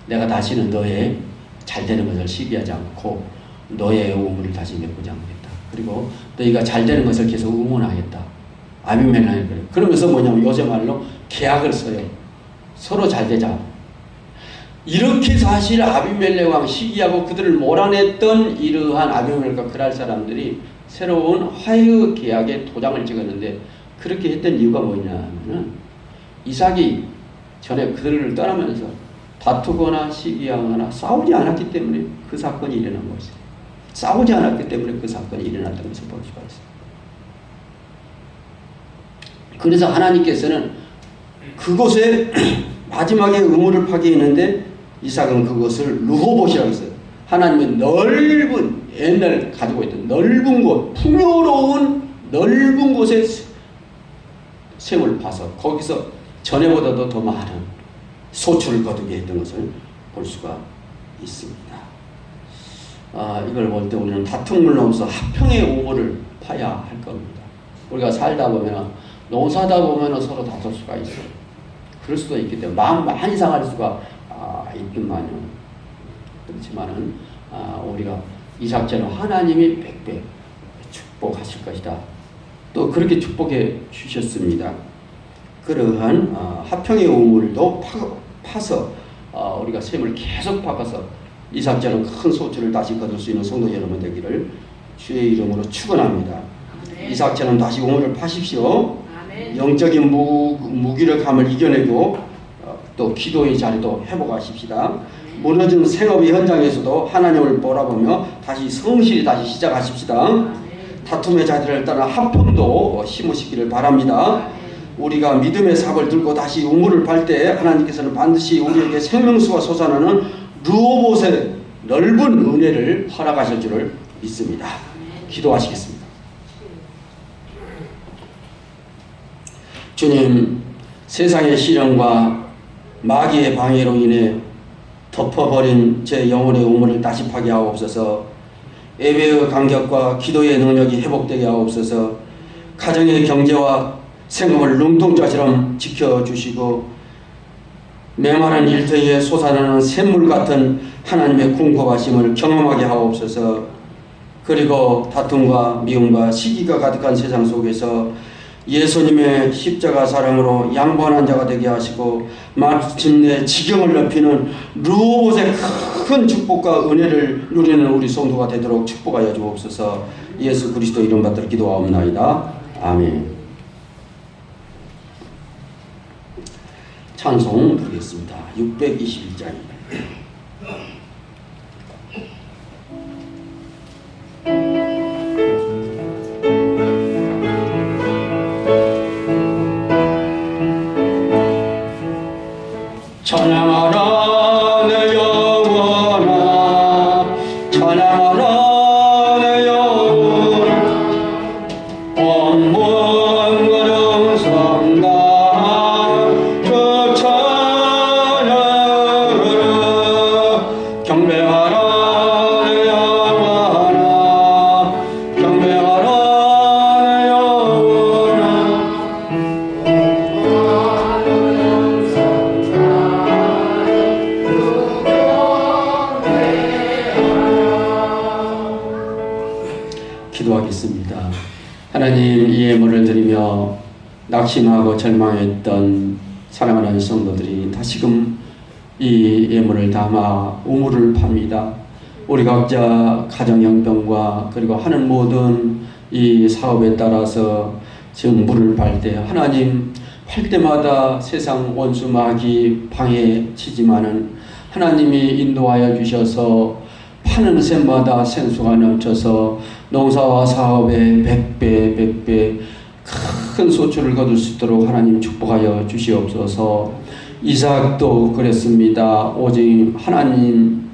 내가 다시는 너의 잘되는 것을 시기하지 않고 너의 우물을 다시 메꾸지 않겠다. 그리고 너희가 잘되는 것을 계속 응원하겠다. 아비멜렉이 그래. 그러면서 뭐냐면 요새 말로 계약을 써요. 서로 잘되자. 이렇게 사실 아비멜렉 왕 시기하고 그들을 몰아냈던 이러한 아비멜렉과 그랄 사람들이 새로운 화해의 계약에 도장을 찍었는데 그렇게 했던 이유가 뭐냐면은 이삭이 전에 그들을 떠나면서 다투거나 시기하거나 싸우지 않았기 때문에 그 사건이 일어난 것이에요. 싸우지 않았기 때문에 그 사건이 일어났던 것을 볼 수가 있어요. 그래서 하나님께서는 그곳에 마지막에 우물을 파게 했는데 이삭은 그것을 르호봇이라고 했어요. 하나님의 넓은, 옛날 가지고 있던 넓은 곳, 풍요로운 넓은 곳에 샘을 파서 거기서 전에보다도 더 많은 소출을 거두게 했던 것을 볼 수가 있습니다. 이걸 볼 때 우리는 다툼을 넘어서 화평의 우물을 파야 할 겁니다. 우리가 살다 보면 농사다 보면 서로 다툴 수가 있어요. 그럴 수도 있기 때문에 마음 많이 상할 수가 있기만요. 그렇지만은 우리가 이삭처럼 하나님이 백배 축복하실 것이다. 또 그렇게 축복해 주셨습니다. 그러한 화평의 우물도 파서 우리가 샘을 계속 파서 이삭처럼 큰 소출을 다시 거둘 수 있는 성도 여러분 되기를 주의 이름으로 축원합니다. 이삭처럼 다시 우물을 파십시오. 영적인 무기력함을 이겨내고 또 기도의 자리도 회복하십시다. 무너진 생업의 현장에서도 하나님을 바라보며 다시 성실히 다시 시작하십시다. 다툼의 자리를 떠나 화평도 심으시기를 바랍니다. 우리가 믿음의 삽을 들고 다시 우물을 팔 때 하나님께서는 반드시 우리에게 생명수가 솟아나는 르호봇의 넓은 은혜를 허락하실 줄을 믿습니다. 기도하시겠습니다. 주님, 세상의 시련과 마귀의 방해로 인해 덮어버린 제 영혼의 우물을 다시 파게 하옵소서. 예배의 간격과 기도의 능력이 회복되게 하옵소서. 가정의 경제와 생업을 눈동자처럼 지켜주시고 메마른 일터에 솟아나는 샘물 같은 하나님의 궁핍하심을 경험하게 하옵소서. 그리고 다툼과 미움과 시기가 가득한 세상 속에서 예수님의 십자가 사랑으로 양보하는 자가 되게 하시고 마침내 지경을 넓히는 르호봇의 큰 축복과 은혜를 누리는 우리 성도가 되도록 축복하여 주옵소서. 예수 그리스도 이름 받들어 기도하옵나이다. 아멘. 찬송 드리겠습니다. 621장입니다. 찬양하라 내 영혼아, 찬양하라 내 영혼아, 온몸 거룩 성가 그 찬양하라. 경배하라 내 영혼아, 경배하라 내 영혼아. 기도하겠습니다. 하나님, 이 예물을 드리며 낙심하고 절망했던 사랑하는 성도들이 다시금 이 예물을 담아 우물을 팝니다. 우리 각자 가정 형편과 그리고 하는 모든 이 사업에 따라서 지금 물을 팔 때 하나님, 팔 때마다 세상 원수 마귀 방해치지만은 하나님이 인도하여 주셔서 파는 샘마다 생수가 넘쳐서 농사와 사업에 100배 큰 소출을 거둘 수 있도록 하나님 축복하여 주시옵소서. 이삭도 그랬습니다. 오직 하나님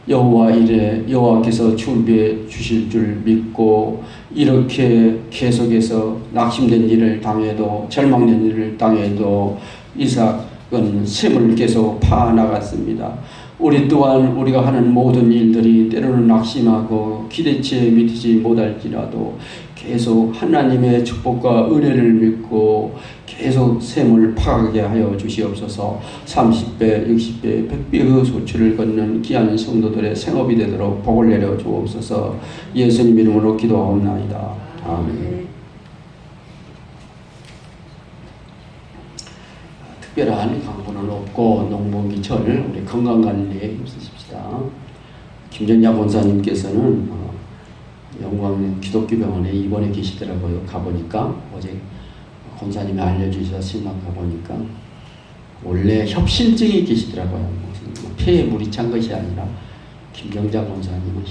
여호와 이래 여호와께서 준비해 주실 줄 믿고 이렇게 계속해서 낙심된 일을 당해도 절망된 일을 당해도 이삭은 샘을 계속 파나갔습니다. 우리 또한 우리가 하는 모든 일들이 때로는 낙심하고 기대치에 미치지 못할지라도 계속 하나님의 축복과 은혜를 믿고 계속 샘을 파가게 하여 주시옵소서. 30배, 60배, 100배의 소출을 걷는 귀한 성도들의 생업이 되도록 복을 내려 주옵소서. 예수님 이름으로 기도하옵나이다. 아멘. 특별한 강보는 없고 농번기철 우리 건강관리에 힘쓰십시다. 김전야 권사님께서는 영광 기독교병원에 입원해 계시더라고요. 가보니까 어제 권사님이 알려주셔서 신랑 가보니까 원래 협심증이 계시더라고요. 폐에 물이 찬 것이 아니라 김정자 권사님은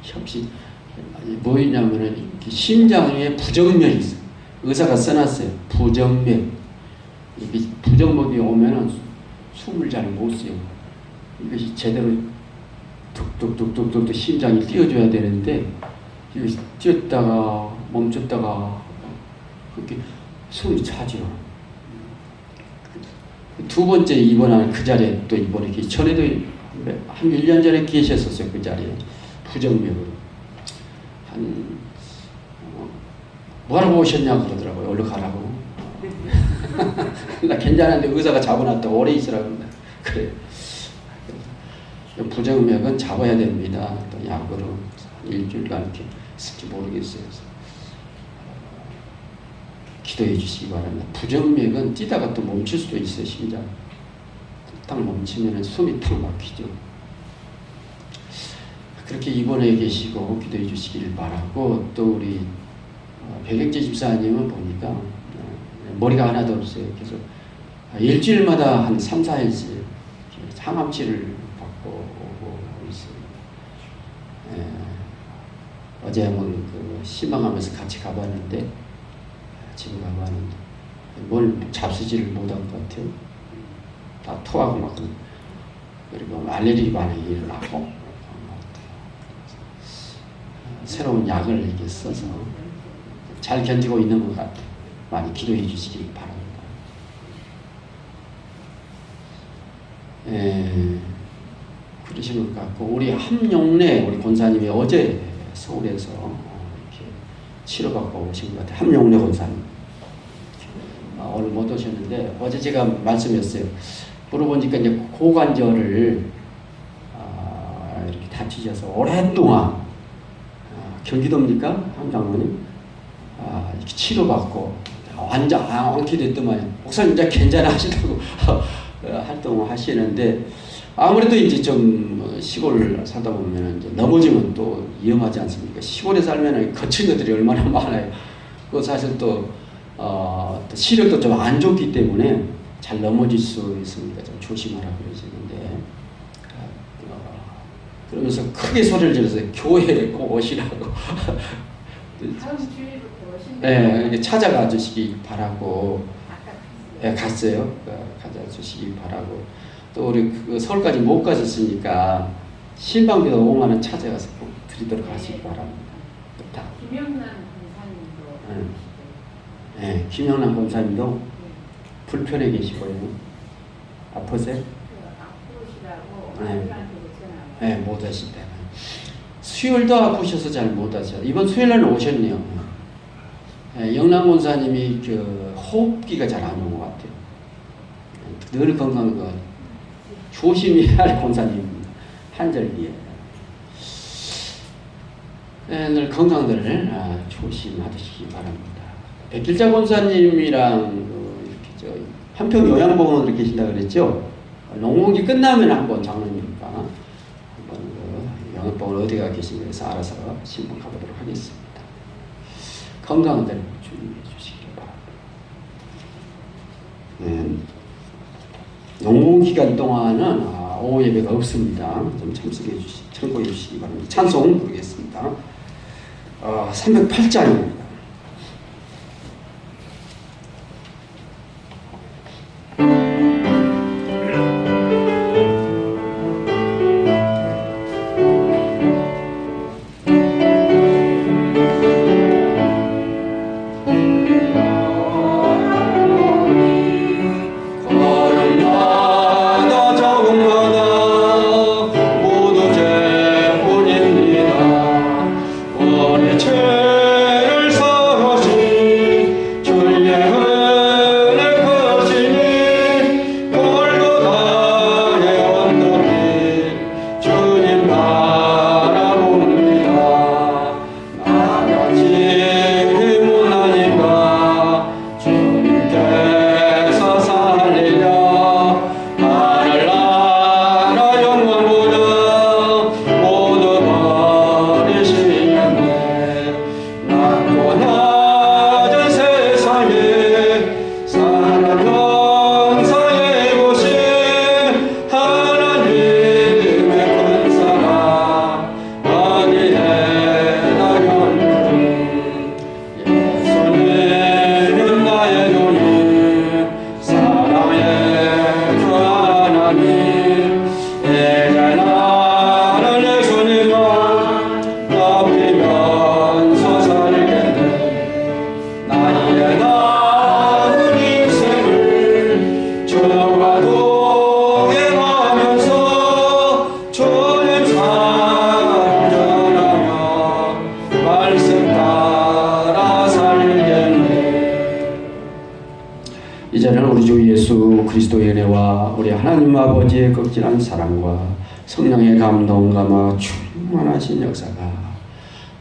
협심 뭐냐면은 심장에 부정맥이 있어요. 의사가 써놨어요. 부정맥. 부정맥이 오면은 숨을 잘 못 쉬어요. 이것이 제대로 툭툭툭툭툭 심장이 뛰어줘야 되는데 뛰었다가 멈췄다가 그렇게 숨이 차죠. 두 번째 입원한 그 자리에 또 입원해 계시. 전에도 한 1년 전에 계셨었어요. 그 자리에 부정맥으로 뭐하러 오셨냐 그러더라고요. 얼른 가라고. 나 괜찮은데 의사가 잡아놨다고 오래 있으라고. 그래. 부정맥은 잡아야 됩니다. 또 약으로 일주일간 이렇게 쓸지 모르겠어요. 기도해 주시기 바랍니다. 부정맥은 뛰다가 또 멈출 수도 있어요. 심장 딱 멈추면 숨이 탁 막히죠. 그렇게 입원해 계시고 기도해 주시길 바라고, 또 우리 백영재 집사님은 보니까 머리가 하나도 없어요. 그래서 일주일마다 한 3, 4일씩 항암치를 받고 오고 있습니다. 어제 한번 그 희망하면서 같이 가봤는데, 지금 가봤는데 뭘 잡수지를 못한 것 같아요. 다 토하고 막 그리고 알레르기 반응이 일어나고, 새로운 약을 이렇게 써서 잘 견디고 있는 것 같아요. 많이 기도해 주시기 바랍니다. 그러신 것 같고, 우리 함용래 우리 권사님이 어제 서울에서 이렇게 치료받고 오신 것 같아요. 함용래 권사님. 오늘 못 오셨는데 어제 제가 말씀했어요. 물어보니까 이제 고관절을 이렇게 다치셔서 오랫동안 경기도입니까? 함장로님? 이렇게 치료받고 완전 안기 됐더만 목사님 이제 괜찮아하시다고 활동을 하시는데, 아무래도 이제 좀 시골 살다 보면 이제 넘어지면 또 위험하지 않습니까? 시골에 살면 거친 것들이 얼마나 많아요. 그 사실 또 시력도 좀 안 좋기 때문에 잘 넘어질 수 있으니까 좀 조심하라 그러시는데, 그러면서 크게 소리를 질러서 교회에 꼭 오시라고. 다음 주일부터 오신다고. 네, 찾아가 주시기 바라고. 네, 갔어요. 가져주시기 바라고. 또 우리 서울까지 못 가셨으니까 신방비도 5만 원 찾아가서 꼭 드리도록 하시기 바랍니다. 부탁. 김영란 권사님도. 네, 김영란 권사님도 불편해 계시고요. 아프세요? 아프시라고 네. 아들한테 전화. 네, 못 하신다. 수요일도 아프셔서 잘 못 하셔. 이번 수요일날 오셨네요. 네, 영남 권사님이 그 호흡기가 잘 안 오는 것 같아요. 늘 건강한 거 조심해야 할 권사님입니다. 한절기에. 네, 늘 건강들을 조심하시기 바랍니다. 백길자 권사님이랑 이렇게 한평 요양병원으로 계신다 그랬죠. 농목이 끝나면 한번 장로님과 한번 요양병원 어디가 계신가 해서 알아서 신문 가보도록 하겠습니다. 건강들 주의해 주시기 바랍니다. 농목 기간 동안은 오후 예배가 없습니다. 좀 참고해 주시기 바랍니다. 찬송 부르겠습니다. 308장입니다. 죄를 그리스도의 은혜와 우리 하나님 아버지의 극진한 사랑과 성령의 감동감화 충만하신 역사가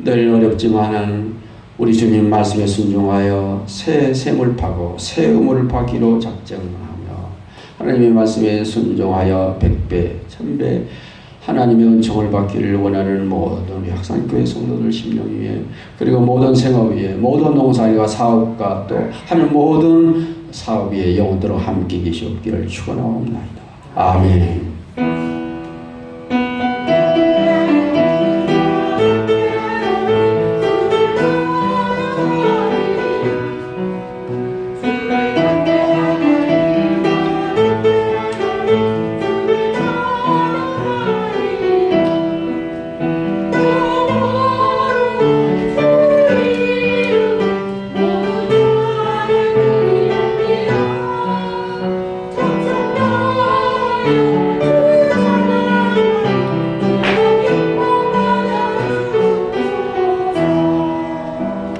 늘 어렵지만은 우리 주님 말씀에 순종하여 새 샘을 파고 새 우물을 파기로 작정하며 하나님의 말씀에 순종하여 100배, 1000배 하나님의 은총을 받기를 원하는 모든 우리 학산교회 성도들 심령 위에 그리고 모든 생업 위에 모든 농사일과 사업과 또 하는 모든 사업 위에 영원토록 함께 계시옵기를 축원하옵나이다. 아멘.